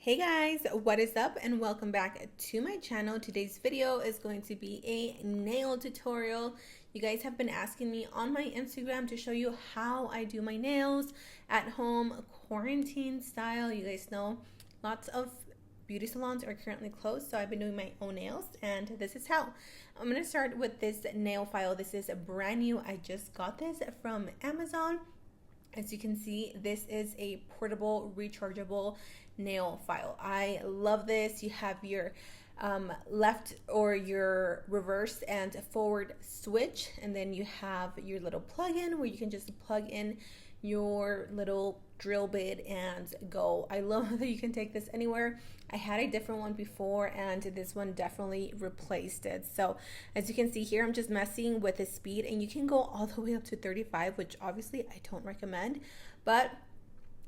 Hey guys, what is up and welcome back to my channel. Today's video is going to be a nail tutorial. You guys have been asking me on my Instagram to show you how I do my nails at home, quarantine style. You guys know lots of beauty salons are currently closed, so I've been doing my own nails and this is how. I'm going to start with this nail file. This is brand new. I just got this from Amazon. As you can see, this is a portable, rechargeable nail file. I love this. You have your left or your reverse and forward switch, and then you have your little plug-in where you can just plug in your little drill bit and go. I love that you can take this anywhere. I had a different one before and this one definitely replaced it. So as you can see here, I'm just messing with the speed, and you can go all the way up to 35, which obviously I don't recommend, but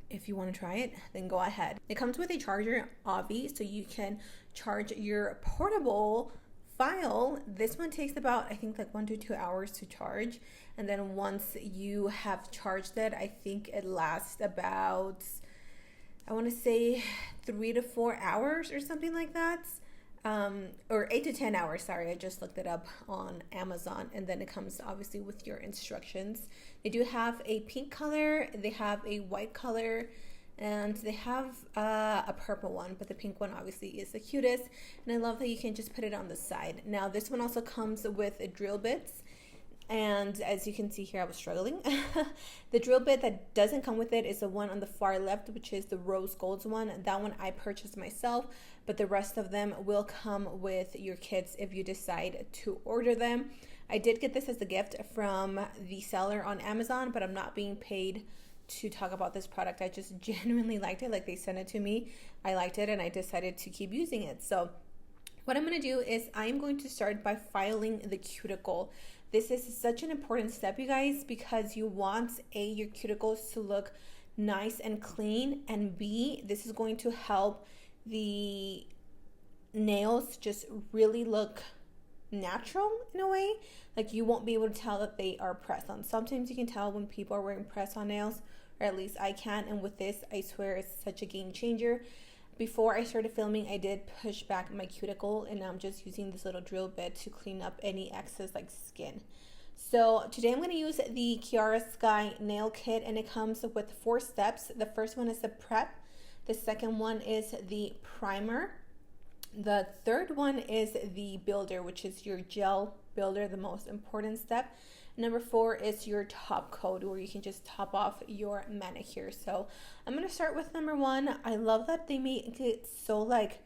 if you want to try it, then go ahead. It comes with a charger, obvi, so you can charge your portable file. This one takes about, I think, like 1 to 2 hours to charge, and then once you have charged it, I think it lasts about, I want to say 3 to 4 hours or something like that, or 8 to 10 hours. Sorry, I just looked it up on Amazon, and then it comes obviously with your instructions. They do have a pink color, they have a white color, and they have a purple one, but the pink one obviously is the cutest, and I love that you can just put it on the side. Now this one also comes with drill bits, and as you can see here, I was struggling. The drill bit that doesn't come with it is the one on the far left, which is the rose gold one. That one I purchased myself, but the rest of them will come with your kits if you decide to order them. I did get this as a gift from the seller on Amazon, but I'm not being paid to talk about this product. I just genuinely liked it. Like, they sent it to me, I liked it, and I decided to keep using it. So what I'm going to do is I'm going to start by filing the cuticle. This is such an important step, you guys, because you want your cuticles to look nice and clean, and B, this is going to help the nails just really look natural in a way. Like, you won't be able to tell that they are press on. Sometimes you can tell when people are wearing press on nails, or at least I can, and with this, I swear it's such a game changer. Before I started filming, I did push back my cuticle, and I'm just using this little drill bit to clean up any excess like skin. So today I'm going to use the KIARA Sky nail kit, and it comes with 4 steps. The first one is the prep. The second one is the primer. The third one is the builder, which is your gel builder, the most important step. Number 4 is your top coat, where you can just top off your manicure. So I'm going to start with number 1. I love that they make it so like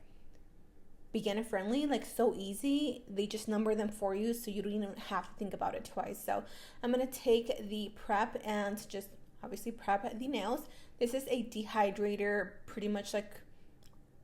beginner friendly, like so easy. They just number them for you, so you don't even have to think about it twice. So I'm going to take the prep and just obviously prep the nails. This is a dehydrator, pretty much like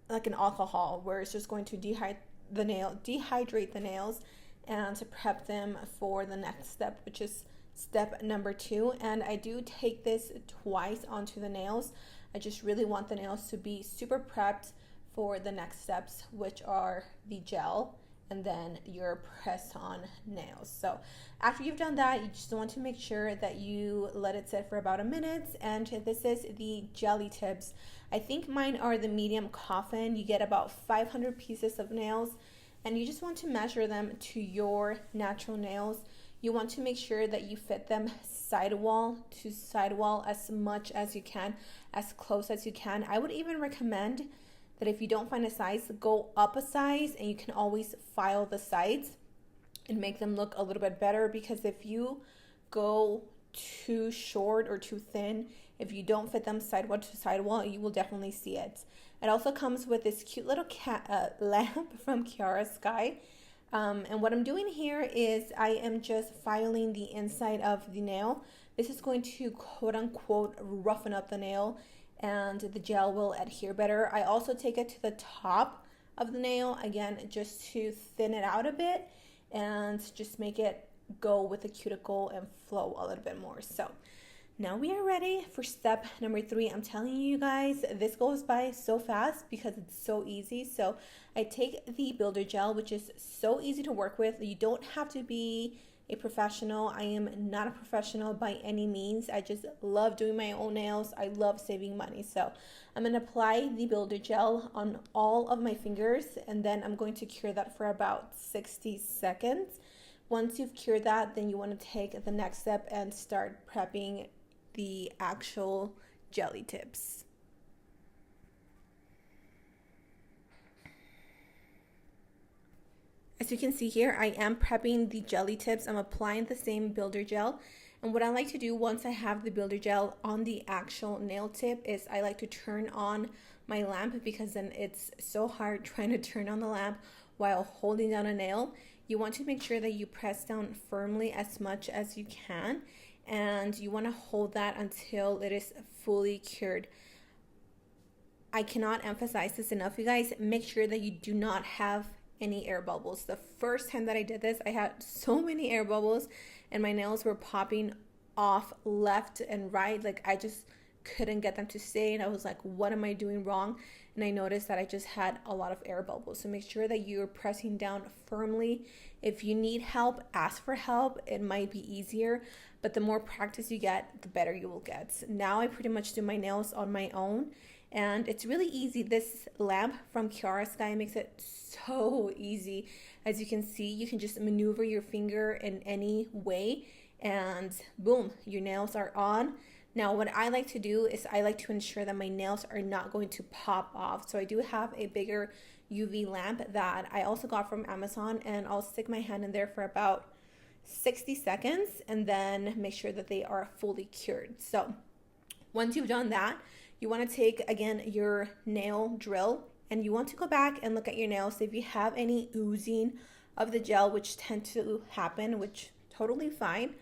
an alcohol, where it's just going to dehydrate the nails and to prep them for the next step, which is step number 2. And I do take this twice onto the nails. I just really want the nails to be super prepped for the next steps, which are the gel and then your press-on nails. So after you've done that, you just want to make sure that you let it sit for about a minute. And this is the jelly tips. I think mine are the medium coffin. You get about 500 pieces of nails, and you just want to measure them to your natural nails. You want to make sure that you fit them sidewall to sidewall as much as you can, as close as you can. I would even recommend that if you don't find a size, go up a size, and you can always file the sides and make them look a little bit better, because if you go too short or too thin, if you don't fit them sidewall to sidewall, you will definitely see it. It also comes with this cute little lamp from KIARA Sky. And what I'm doing here is I am just filing the inside of the nail. This is going to quote unquote roughen up the nail, and the gel will adhere better. I also take it to the top of the nail, again, just to thin it out a bit and just make it go with the cuticle and flow a little bit more. So now we are ready for step number 3. I'm telling you guys, this goes by so fast because it's so easy. So I take the builder gel, which is so easy to work with. You don't have to be a professional. I am not a professional by any means. I just love doing my own nails. I love saving money. So I'm going to apply the builder gel on all of my fingers, and then I'm going to cure that for about 60 seconds. Once you've cured that, then you want to take the next step and start prepping the actual jelly tips. As you can see here, I am prepping the jelly tips. I'm applying the same builder gel. And what I like to do once I have the builder gel on the actual nail tip is I like to turn on my lamp, because then it's so hard trying to turn on the lamp while holding down a nail. You want to make sure that you press down firmly as much as you can, and you want to hold that until it is fully cured. I cannot emphasize this enough, you guys. Make sure that you do not have any air bubbles. The first time that I did this, I had so many air bubbles and my nails were popping off left and right. Like, I just couldn't get them to stay, and I was like, what am I doing wrong? And I noticed that I just had a lot of air bubbles. So make sure that you're pressing down firmly. If you need help, ask for help. It might be easier, but the more practice you get, the better you will get. Now I pretty much do my nails on my own, and it's really easy. This lamp from KIARA Sky makes it so easy. As you can see, you can just maneuver your finger in any way, and boom, your nails are on. Now, what I like to do is I like to ensure that my nails are not going to pop off. So I do have a bigger UV lamp that I also got from Amazon, and I'll stick my hand in there for about 60 seconds and then make sure that they are fully cured. So once you've done that, you want to take, again, your nail drill, and you want to go back and look at your nails. If you have any oozing of the gel, which tend to happen, which totally fine,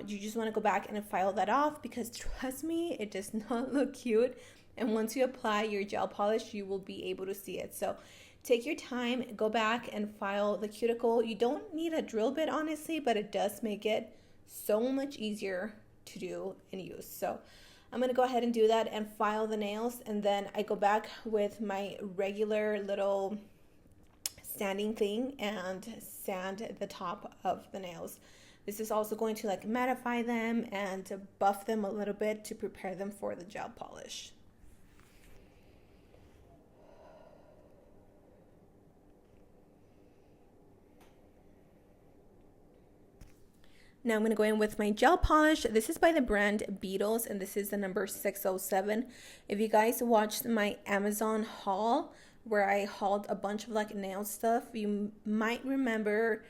you just want to go back and file that off, because trust me, it does not look cute. And once you apply your gel polish, you will be able to see it. So take your time, go back and file the cuticle. You don't need a drill bit, honestly, but it does make it so much easier to do and use. So I'm going to go ahead and do that and file the nails, and then I go back with my regular little sanding thing and sand the top of the nails. This is also going to like mattify them and to buff them a little bit to prepare them for the gel polish. Now I'm going to go in with my gel polish. This is by the brand Beetles, and this is the number 607. If you guys watched my Amazon haul where I hauled a bunch of like nail stuff, you might remember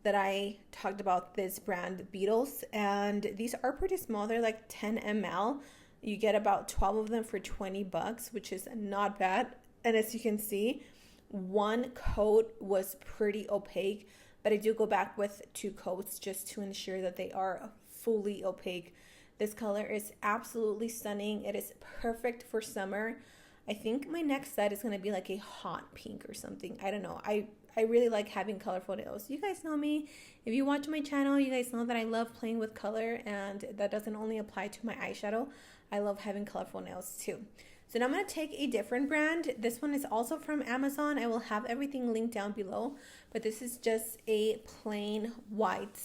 that I talked about this brand Beetles, and these are pretty small. They're like 10 ml. You get about 12 of them for 20 bucks, which is not bad. And as you can see, one coat was pretty opaque, but I do go back with 2 coats just to ensure that they are fully opaque. This color is absolutely stunning. It is perfect for summer. I think my next set is going to be like a hot pink or something. I don't know. I really like having colorful nails. You guys know me. If you watch my channel, you guys know that I love playing with color, and that doesn't only apply to my eyeshadow. I love having colorful nails too. So now I'm going to take a different brand. This one is also from Amazon. I will have everything linked down below, but this is just a plain white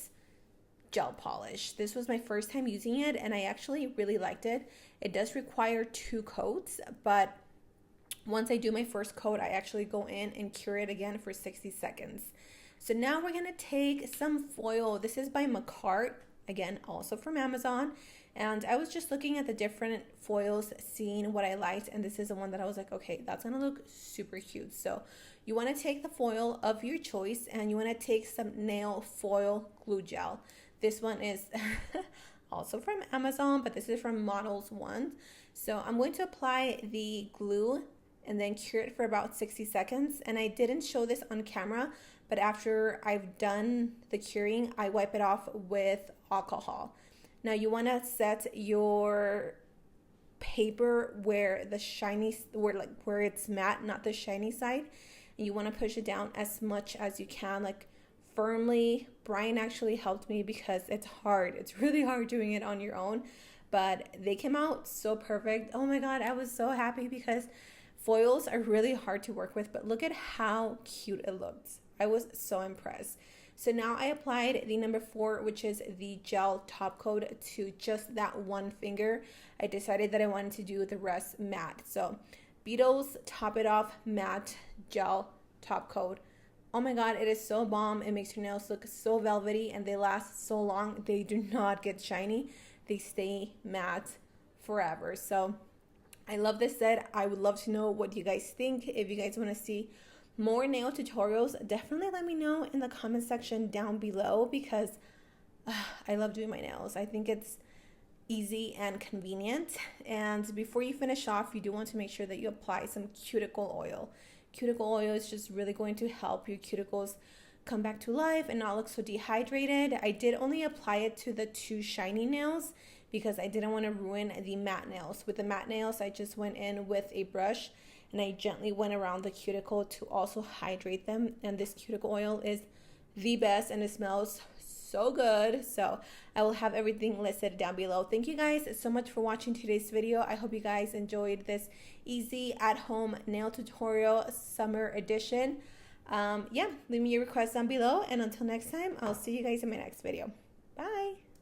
gel polish. This was my first time using it, and I actually really liked it. It does require 2 coats, but once I do my first coat, I actually go in and cure it again for 60 seconds. So now we're going to take some foil. This is by Macchiato, again, also from Amazon. And I was just looking at the different foils, seeing what I liked, and this is the one that I was like, okay, that's going to look super cute. So you want to take the foil of your choice, and you want to take some nail foil glue gel. This one is also from Amazon, but this is from Models 1. So I'm going to apply the glue and then cure it for about 60 seconds. And I didn't show this on camera, but after I've done the curing, I wipe it off with alcohol. Now you want to set your paper where the shiny, where it's matte, not the shiny side. And you want to push it down as much as you can, like firmly. Brian actually helped me because it's hard. It's really hard doing it on your own, but they came out so perfect. Oh my God, I was so happy because foils are really hard to work with, but look at how cute it looks. I was so impressed. So now I applied the number 4, which is the gel top coat, to just that one finger. I decided that I wanted to do the rest matte. So Beetles Top It Off Matte Gel Top Coat. Oh my god, it is so bomb. It makes your nails look so velvety and they last so long. They do not get shiny. They stay matte forever. So I love this set. I would love to know what you guys think. If you guys want to see more nail tutorials, definitely let me know in the comment section down below, because I love doing my nails. I think it's easy and convenient. And before you finish off, you do want to make sure that you apply some cuticle oil. Cuticle oil is just really going to help your cuticles come back to life and not look so dehydrated. I did only apply it to the 2 shiny nails because I didn't want to ruin the matte nails. With the matte nails, I just went in with a brush and I gently went around the cuticle to also hydrate them. And this cuticle oil is the best and it smells so good. So I will have everything listed down below. Thank you guys so much for watching today's video. I hope you guys enjoyed this easy at-home nail tutorial summer edition. Yeah, leave me your requests down below, and until next time, I'll see you guys in my next video. Bye.